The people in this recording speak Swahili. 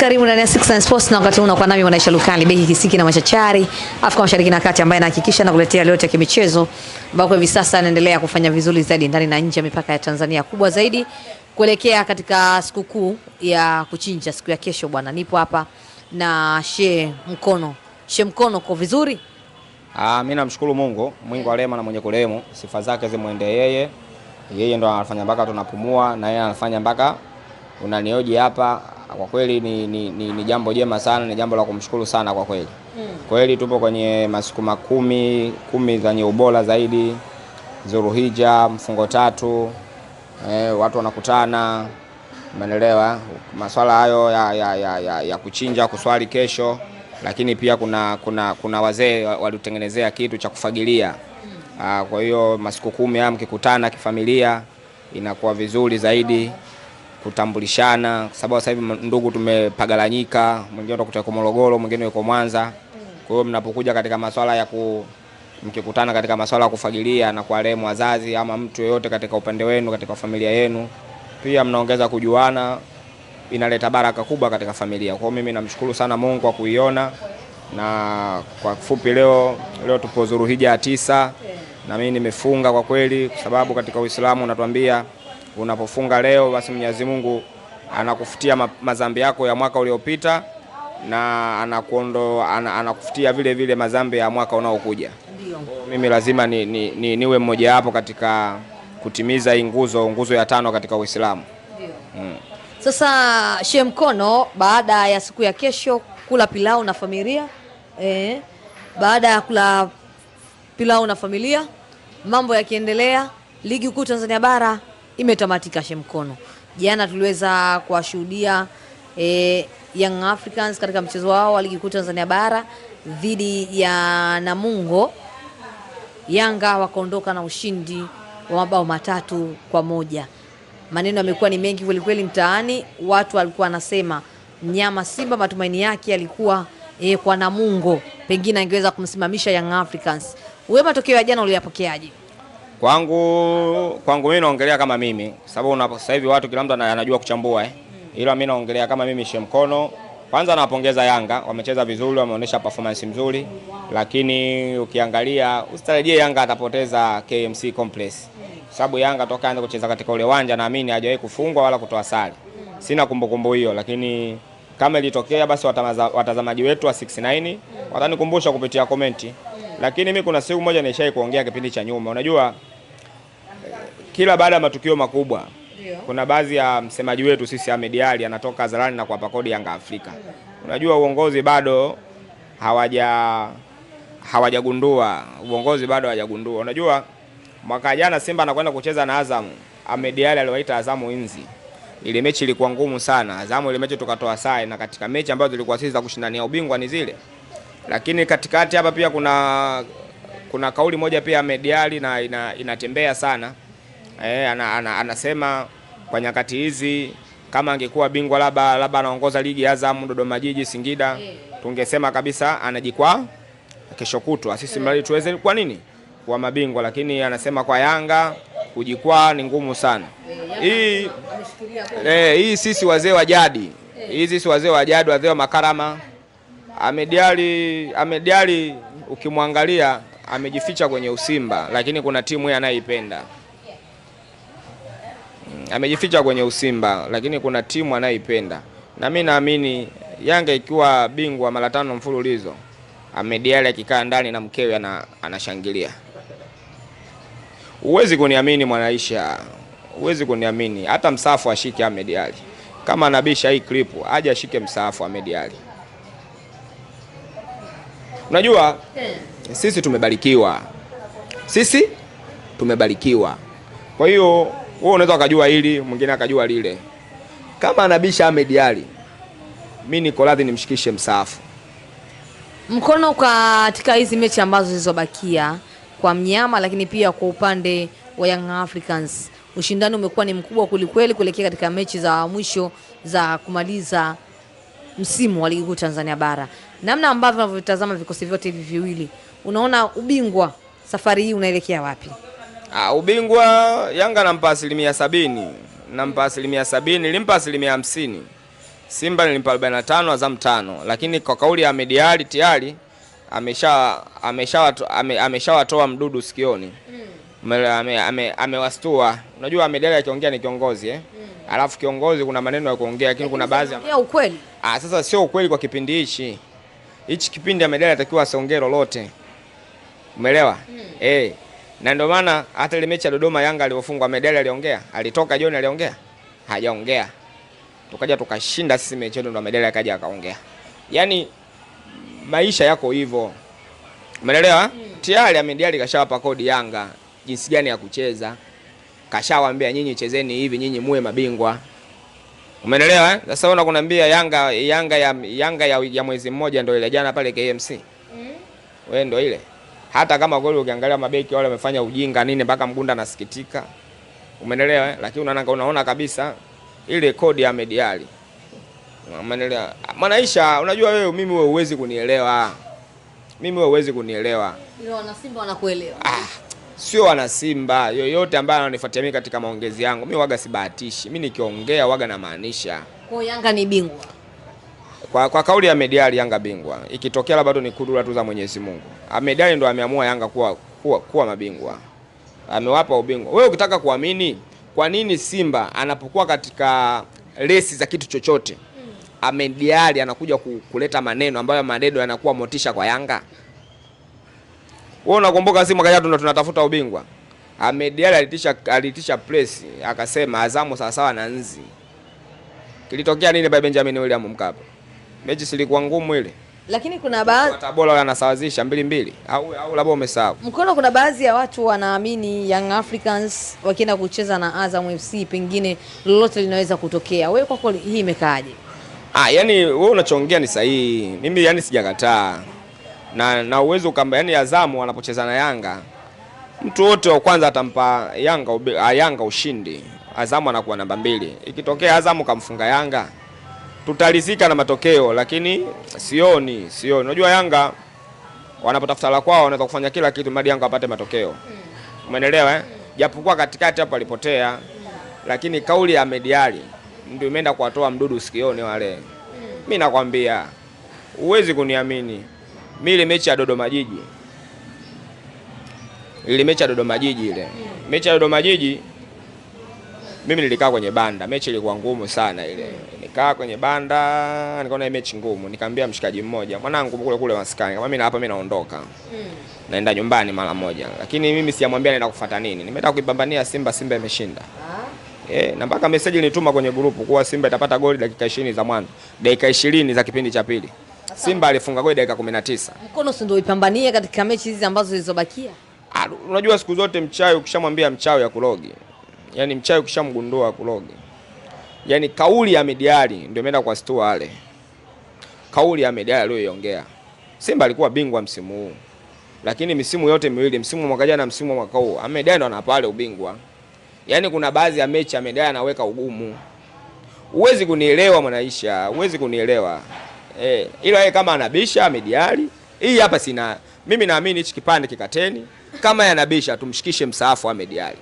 Karibu ndani ya 69 Sports na wakati unakuwa nami Mwanaisha Lukali beki kisiki na machachari Afrika Mashariki na Kati ambaye anahakikisha na kuletea leo ya kimichezo ambao hivi sasa anaendelea kufanya vizuri zaidi ndani na nje ya mipaka ya Tanzania, kubwa zaidi kuelekea katika sikukuu ya kuchinja siku ya kesho. Bwana, nipo hapa na Sheikh Mkono. Sheikh Mkono, kwa vizuri? Mimi namshukuru Mungu, mwingi wa rehema na mwenye kurehemu. Sifa zake zimuende yeye. Yeye ndo anafanya mpaka tunapumua na yeye anafanya mpaka unanioji hapa. Kwa kweli ni jambo jema sana, ni jambo la kumshukuru sana kwa kweli. Kweli tupo kwenye masiku kumi zenye ubora zaidi. Zulhijja, mfungo 3. Watu wanakutana, umeelewa? Masuala hayo ya kuchinja, kuswali kesho, lakini pia kuna wazee walitengenezea kitu cha kufagilia. Kwa hiyo masiku 10 haya mkikutana kifamilia inakuwa vizuri zaidi kutambulishana, kwa sababu sasa hivi ndugu tumepagalanyika, mwingine kutoka Morogoro, mwingine yuko Mwanza. Kwa hiyo mnapokuja katika masuala mkikutana katika masuala ya kufagilia na kuwarehemu wazazi ama mtu yeyote katika upande wenu, katika familia yenu, pia mnaongeza kujuana, inaleta baraka kubwa katika familia. Kwa hiyo mimi namshukuru sana Mungu kwa kuiona, na kwa kifupi leo tupo Zulhijja 9 na mimi nimefunga kwa kweli, kwa sababu katika Uislamu unatuambia unapofunga leo basi Mwenyezi Mungu anakufutia madhambi yako ya mwaka uliopita na anakufutia vile madhambi ya mwaka unaokuja. Ndio. Mimi lazima niwe mmoja wapo katika kutimiza hii nguzo ya 5 katika Uislamu. Ndio. Sasa Sheikh Mkono, baada ya siku ya kesho kula pilau na familia, baada ya kula pilau na familia, mambo yakiendelea, ligi kuu Tanzania bara imetamatika. Sheikh Mkono, jana tuliweza kuwashuhudia Young Africans katika mchezo wao wa ligi kuu Tanzania bara dhidi ya Namungo. Yanga wakaondoka na ushindi wa mabao 3-1. Maneno yamekuwa ni mengi kweli kweli mtaani. Watu walikuwa wanasema mnyama Simba matumaini yake yalikuwa kwa Namungo, pengine angeweza kumsimamisha Young Africans. Wewe matokeo ya jana uliyapokeaje? Kwangu mimi naongelea kama mimi, sababu sasa hivi watu kila mtu anajua kuchambua ila mimi naongelea kama mimi Sheikh Mkono. Kwanza nawapongeza Yanga, wamecheza vizuri, wameonyesha performance nzuri, lakini ukiangalia usitarajie Yanga atapoteza KMC Complex. Sababu Yanga toka aanze kucheza katika ule uwanja naamini hajawahi kufungwa wala kutoa sare. Sina kumbukumbu hiyo, lakini kama ilitokea basi watazamaji wetu wa 69 watanikumbusha kupitia komenti. Lakini mimi kuna siku moja nilishai kuongea kipindi cha nyuma. Unajua kila baada ya matukio makubwa kuna baadhi ya msemaji wetu sisi Ahmed Ali anatoka hadharani na kuwapa kodi Yanga Afrika. Unajua uongozi bado hawajagundua. Uongozi bado hawajagundua. Unajua mwaka jana Simba anakwenda kucheza na Azam. Ahmed Ali aliwaita Azamu inzi. Ile mechi ilikuwa ngumu sana. Azamu ile mechi tukatoa sare, na katika mechi ambazo zilikuwa sisi za kushindania ubingwa ni zile. Lakini katikati hapa pia kuna kauli moja pia Ahmed Ali na inatembea sana. Anasema kwa nyakati hizi kama angekuwa bingwa labda anaongoza ligi ya Azam, Dodoma Jiji, Singida, tungesema kabisa anajikwaa kesho kutwa. Sisi mradi tuweze kwa nini kuwa mabingwa, lakini anasema kwa Yanga kujikwaa ni ngumu sana. Hii sisi wazee wa jadi. Sisi wazee wa jadi, wazee wa makarama. Ahmed Ali ukimwangalia amejificha kwenye usimba, lakini kuna timu yeye anayoipenda. Amejificha kwenye usimba, lakini kuna timu anayoipenda. Na mimi naamini Yanga ikiwa bingwa mara 5 mfululizo, Ahmed Ali akikaa ndani na mkewe anashangilia. Uwezi kuniamini Mwanaisha, uwezi kuniamini. Hata msafu ashike Ahmed Ali. Kama anabisha hii clip, aje ashike msafu Ahmed Ali. Unajua sisi tumebarikiwa. Sisi tumebarikiwa. Kwa hiyo wewe unaweza kujua hili, mwingine akajua lile. Kama anabisha Ahmed Ali, mimi niko radhi nimshikishe msafu. Mkono katika hizi mechi ambazo zilizobakia kwa mnyama, lakini pia kwa upande wa Young Africans, ushindani umekuwa ni mkubwa kweli kuelekea katika mechi za mwisho za kumaliza msimu wa ligi kuu Tanzania bara. Namna ambavyo unavyotazama vikosi vyote hivi viwili, unaona ubingwa safari hii unaelekea wapi? Ubingwa Yanga nampa 70%. Nampa 70%, nilimpa 50%. Simba nilimpa 45, Azam 5, lakini kwa kauli ya Ahmed Ally tayari ameshawatoa mdudu sikioni. Amewastua. Unajua Ahmed Ally akiongea ni kiongozi Alafu kiongozi kuna maneno ya kuongea, lakini kuna baadhi ya ukweli. Sasa sio ukweli kwa kipindi hichi. Hichi kipindi Ahmed Ally atakiwa asiongee lolote. Umeelewa? Na ndio maana hata ile mechi ya Dodoma Yanga aliyofungwa Ahmed Ally aliongea? Alitoka John aliongea? Hajaongea. Tukaja tukashinda sisi mechi yetu, ndo Ahmed Ally akaja akaongea. Yaani maisha yako hivyo. Umeelewa? Tayari Ahmed Ally kashawapa kodi Yanga jinsi gani ya kucheza. Kashawaambia nyinyi chezeni hivi, nyinyi muwe mabingwa. Umeelewa? Sasa wewe unakuambia Yanga ya mwezi mmoja ndio ile jana pale KMC. Wewe ndio ile. Hata kama kweli ukiangalia mabeki wale wamefanya ujinga nini mpaka Mgunda anasikitika. Umeelewa? Lakini unaona kabisa ile kodi ya Ahmed Ally. Umeelewa? Mwanaisha, unajua mimi wewe huwezi kunielewa. Ile wana Simba wanakuelewa. Sio wana Simba yoyote ambaye ananifuatia mimi katika maongezi yangu. Mimi waga sibahatishi. Mimi nikiongea waga na maanisha. Kwa Yanga ni bingwa. Kwa kauli ya Ahmed Ally Yanga bingwa. Ikitokea labda tu ni kudura tu za Mwenyezi Mungu. Ahmed Ally ndo ameamua Yanga kuwa mabingwa. Amewapa ubingwa. Wewe ukitaka kuamini kwa nini Simba anapokuwa katika resi za kitu chochote Ahmed Ally anakuja kuleta maneno ambayo maneno yanakuwa motisha kwa Yanga? Wewe unakumbuka Simba kaja tunatafuta ubingwa. Ahmed Ally alitisha press akasema Azamu sawa na nzi. Kilitokea nini by Benjamin William Mkapa? Mechi silikuwa ngumu ile. Lakini kuna baadhi Tabora wanasawazisha 2-2 au labda umesahau. Mkono, kuna baadhi ya watu wanaamini Young Africans wakienda kucheza na Azam FC pengine lolote linaweza kutokea. Wewe kwako hii imekaaje? Yani wewe unachoongea ni sahihi. Mimi yani sijakataa. Na uwezo kama yani Azamu wanapocheza na Yanga, mtu wote wa kwanza atampa Yanga ushindi. Azamu anakuwa namba 2. Ikitokea Azamu kamfunga Yanga, tutalizika na matokeo, lakini sioni. Unajua Yanga wanapotafuta la kwao wanaweza kufanya kila kitu hadi Yanga apate matokeo. Umeelewa? Japokuwa katikati hapo alipotea, lakini kauli ya Ahmed Ally ndio imeenda kuwatoa mdudu sikioni wale. Mimi nakwambia, huwezi kuniamini. Mimi ile mechi ya Dodoma Jiji. Mechi ya Dodoma Jiji mimi nilikaa kwenye banda. Mechi ilikuwa ngumu sana ile. Nikaa kwenye banda, nikaona mechi ngumu. Nikamwambia mshikaji mmoja, mwanangu kule maskani, kama mimi naondoka. Naenda nyumbani mara moja. Lakini mimi siyamwambia naenda kufuata nini. Nimetaka kuipambania Simba imeshinda. Na mpaka message nilituma kwenye grupu kuwa Simba itapata goli dakika 20 za mwanzo. Dakika 20 za kipindi cha pili. Simba alifunga goli dakika 19. Mkono si ndio ipambanie katika mechi hizi ambazo zilizobakia? Unajua siku zote mchawi ukishamwambia mchawi ya kulogi. Yaani mchawi ukishamgundua kulogi. Yaani kauli ya Ahmed Ally ndio imeenda kwa stua wale. Kauli ya Ahmed Ally aliyoiongea. Simba alikuwa bingwa msimu huu. Lakini misimu yote miwili, msimu mwaka jana na msimu mwaka huu, Ahmed Ally ndo anapale ubingwa. Yaani kuna baadhi ya mechi Ahmed Ally anaweka ugumu. Huwezi kunielewa Mwanaisha, huwezi kunielewa. Ila yeye kama anabisha Ahmed Ally, hii hapa mimi naamini hichi kipande kikateni. Kama yanabisha tumshikishe msaafu Ahmed Ally.